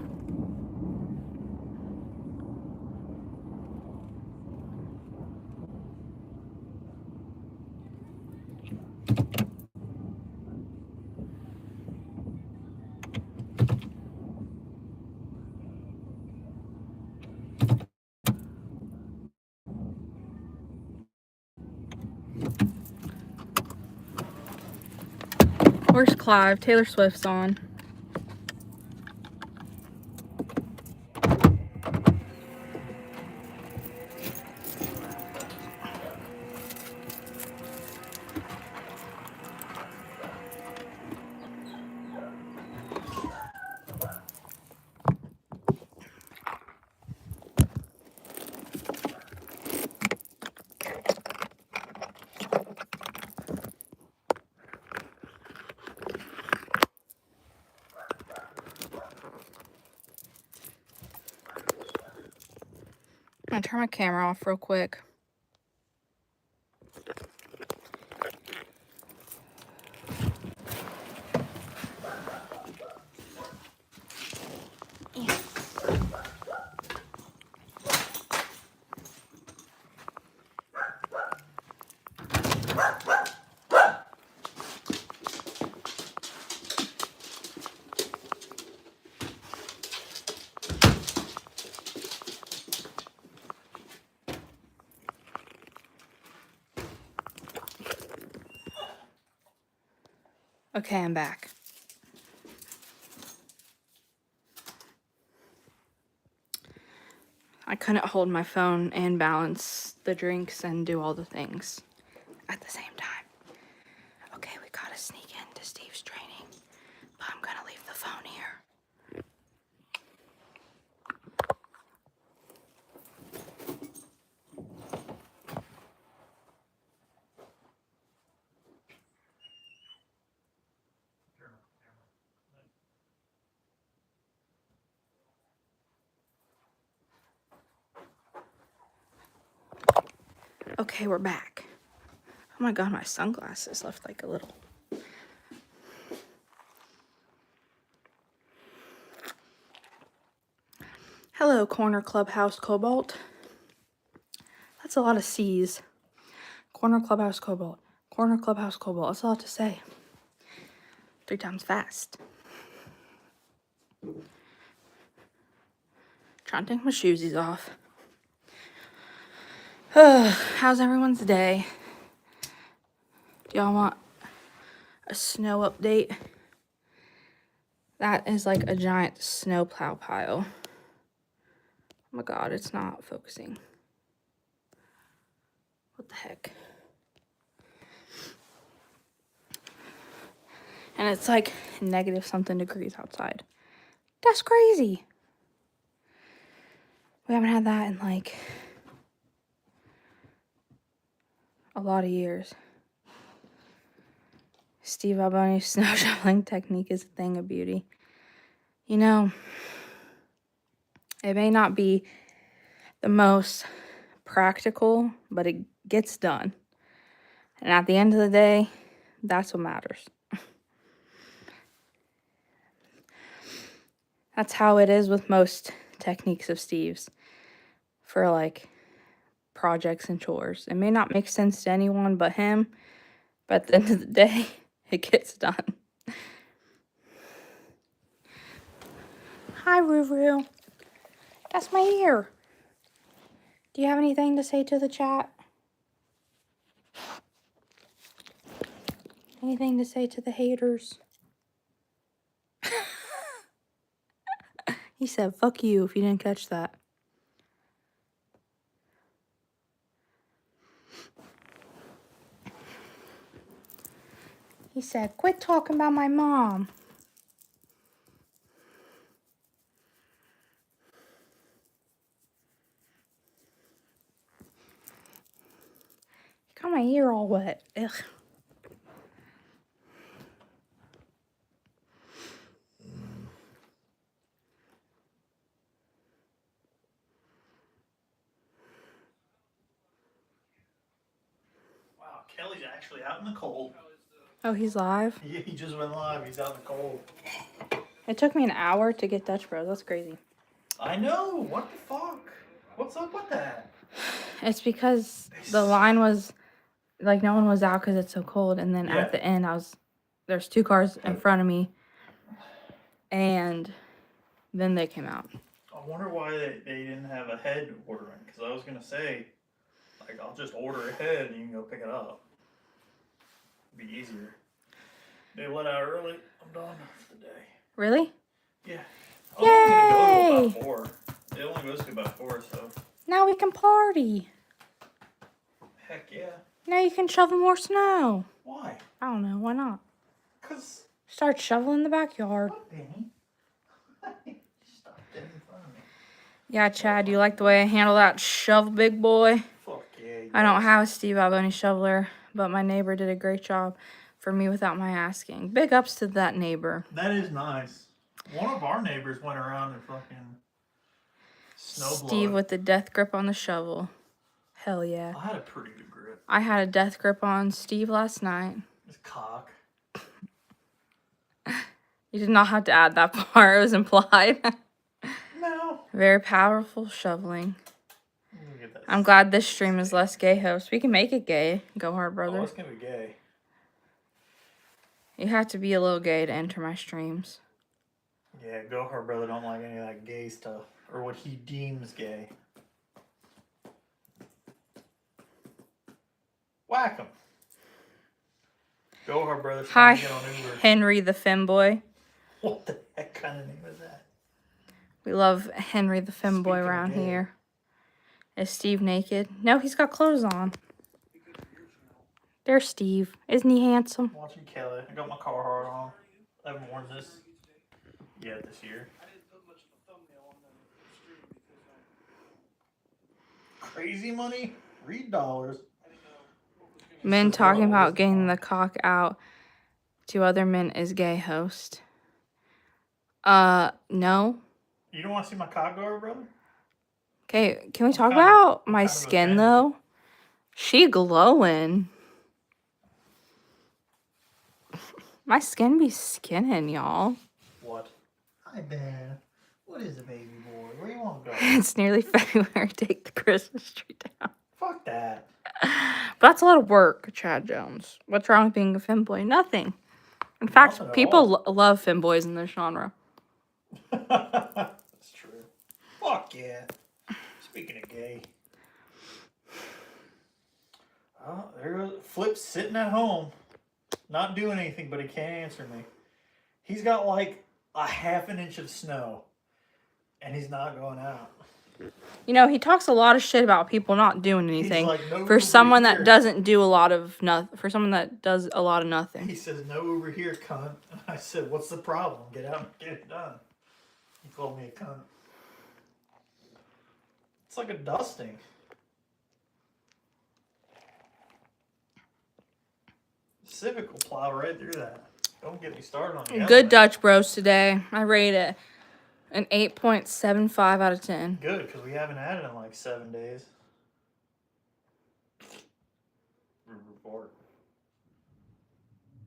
A: Where's Clive? Taylor Swift's on. I'm gonna turn my camera off real quick. Okay, I'm back. I couldn't hold my phone and balance the drinks and do all the things at the same time. Okay, we gotta sneak into Steve's training, but I'm gonna leave the phone here. Okay, we're back. Oh my god, my sunglasses left like a little. Hello, Corner Clubhouse Cobalt. That's a lot of C's. Corner Clubhouse Cobalt. Corner Clubhouse Cobalt. That's a lot to say. 3 times fast. Trying to take my shoesies off. How's everyone's day? Do y'all want a snow update? That is like a giant snow plow pile. Oh my god, it's not focusing. What the heck? And it's like negative something degrees outside. That's crazy. We haven't had that in like a lot of years. Steve Alboni's snow shoveling technique is a thing of beauty. You know, it may not be the most practical, but it gets done. And at the end of the day, that's what matters. That's how it is with most techniques of Steve's for like projects and chores. It may not make sense to anyone but him, but at the end of the day, it gets done. Hi, Ruru. That's my ear. Do you have anything to say to the chat? Anything to say to the haters? He said, fuck you if you didn't catch that. He said, quit talking about my mom. Got my ear all wet. Ugh.
C: Wow, Kelly's actually out in the cold.
A: Oh, he's live?
C: Yeah, he just went live. He's out in the cold.
A: It took me an hour to get Dutch Bros. That's crazy.
C: I know. What the fuck? What's up with that?
A: It's because the line was, like, no one was out because it's so cold. And then
C: Yeah.
A: at the end, there's 2 cars in front of me. And then they came out.
C: I wonder why they didn't have a head ordering. Because I was going to say, like, I'll just order ahead and you can go pick it up. It'd be easier. They let out early. I'm done for the day.
A: Really?
C: Yeah. I was only
A: Yay!
C: going to go to about 4. It only goes to about 4, so.
A: Now we can party.
C: Heck yeah.
A: Now you can shovel more snow.
C: Why?
A: I don't know. Why not?
C: Because.
A: Start shoveling the backyard.
C: What, Benny? Stop dead in front of me.
A: Yeah, Chad, do you like the way I handle that shovel, big boy?
C: Fuck yeah.
A: I don't have a Steve Alboni shoveler, but my neighbor did a great job for me without my asking. Big ups to that neighbor.
C: That is nice. One of our neighbors went around and fucking
A: Steve with the death grip on the shovel. Hell yeah.
C: I had a pretty good grip.
A: I had a death grip on Steve last night.
C: His cock.
A: You did not have to add that part. It was implied.
C: No.
A: Very powerful shoveling.
C: Look at that.
A: I'm glad this stream is less gay host. We can make it gay. Go hard, brother.
C: Oh, it's gonna be gay.
A: You have to be a little gay to enter my streams.
C: Yeah, Go Hard Brother don't like any of that gay stuff. Or what he deems gay. Whack him. Go Hard Brother's
A: Hi,
C: trying to get on Uber.
A: Henry the Femboy.
C: What the heck kind of name is that?
A: We love Henry the Femboy
C: Speaking of
A: around
C: gay.
A: here. Is Steve naked? No, he's got clothes on. There's Steve. Isn't he handsome?
C: Watching Kelly. I got my Carhartt on. I haven't worn this yet this year. Crazy money? Read dollars.
A: Men talking about getting the cock out to other men is gay host. No.
C: You don't want to see my cock guard, brother?
A: Okay, can we talk
C: kinda-
A: about
C: I'm
A: my
C: kind of
A: skin
C: offended.
A: though? She glowing. My skin be skinning, y'all.
C: What? Hi, Ben. What is it, baby boy? Where you want to go?
A: It's nearly February. Take the Christmas tree down.
C: Fuck that.
A: But that's a lot of work, Chad Jones. What's wrong with being a femboy? Nothing. In fact,
C: Nothing at
A: people
C: all.
A: love femboys in this genre.
C: That's true. Fuck yeah. Speaking of gay. Oh, there goes Flip's sitting at home, not doing anything, but he can't answer me. He's got like a half an inch of snow, and he's not going out.
A: You know, he talks a lot of shit about people not doing anything.
C: He's like, no
A: For
C: Uber
A: someone
C: here.
A: that doesn't do a lot of nothing. For someone that does a lot of nothing.
C: He says, no Uber here, cunt. And I said, what's the problem? Get out and get it done. He called me a cunt. It's like a dusting. Civic will plow right through that. Don't get me started on the
A: Good
C: other.
A: Dutch Bros today. I rate it an 8.75 out of 10.
C: Good, because we haven't had it in like 7 days. Report.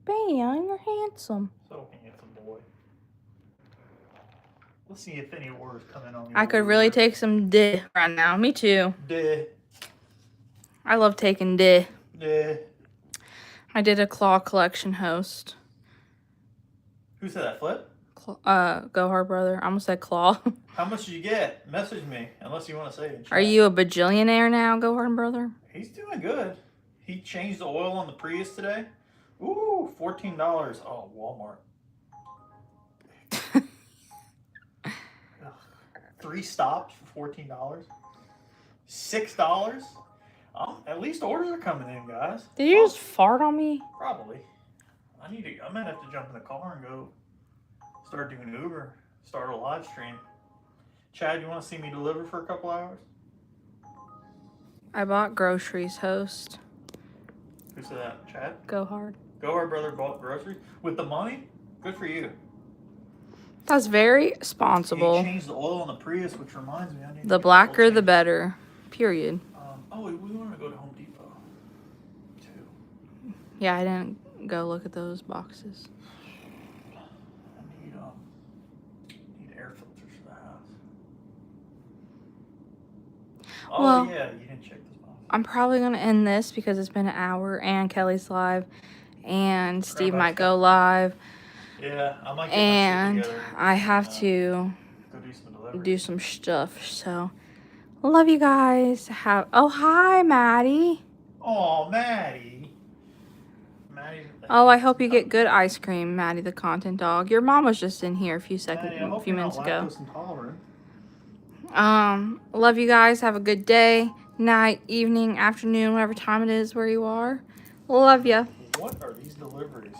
A: Ben, you're handsome.
C: So handsome boy. Let's see if any orders come in on the
A: I could really take some dick right now. Me too.
C: Duh.
A: I love taking dick.
C: Duh.
A: I did a claw collection host.
C: Who said that, Flip?
A: Go Hard Brother. I almost said claw.
C: How much did you get? Message me, unless you want to say it in chat.
A: Are you a bajillionaire now, Go Hard Brother?
C: He's doing good. He changed the oil on the Prius today. Ooh, $14. Oh, Walmart. Ugh. 3 stops for $14. $6. At least orders are coming in, guys.
A: Did you just fart on me?
C: Probably. I might have to jump in the car and go start doing Uber. Start a live stream. Chad, you want to see me deliver for a couple hours?
A: I bought groceries host.
C: Who said that? Chad?
A: Go Hard.
C: Go, our brother bought groceries with the money. Good for you.
A: That's very
C: He
A: responsible.
C: changed the oil on the Prius, which reminds me, I need to
A: The
C: get
A: blacker
C: oil
A: the
C: changed.
A: better. Period.
C: We want to go to Home Depot too.
A: Yeah, I didn't go look at those boxes.
C: I need air filters for the house. Oh
A: Well,
C: yeah, you didn't check this box.
A: I'm probably going to end this because it's been an hour and Kelly's live and Steve might go live
C: Yeah, I might get
A: and
C: my shit together.
A: I have to
C: Go do some delivery.
A: do some stuff. So, love you guys. Oh, hi, Maddie.
C: Oh, Maddie. Maddie.
A: Oh, I hope you get good ice cream, Maddie the content dog. Your mom was just in here a few
C: Maddie, I hope
A: few
C: you're
A: minutes
C: not
A: ago.
C: lactose intolerant.
A: Love you guys. Have a good day, night, evening, afternoon, whatever time it is where you are. Love ya.
C: What are these deliveries?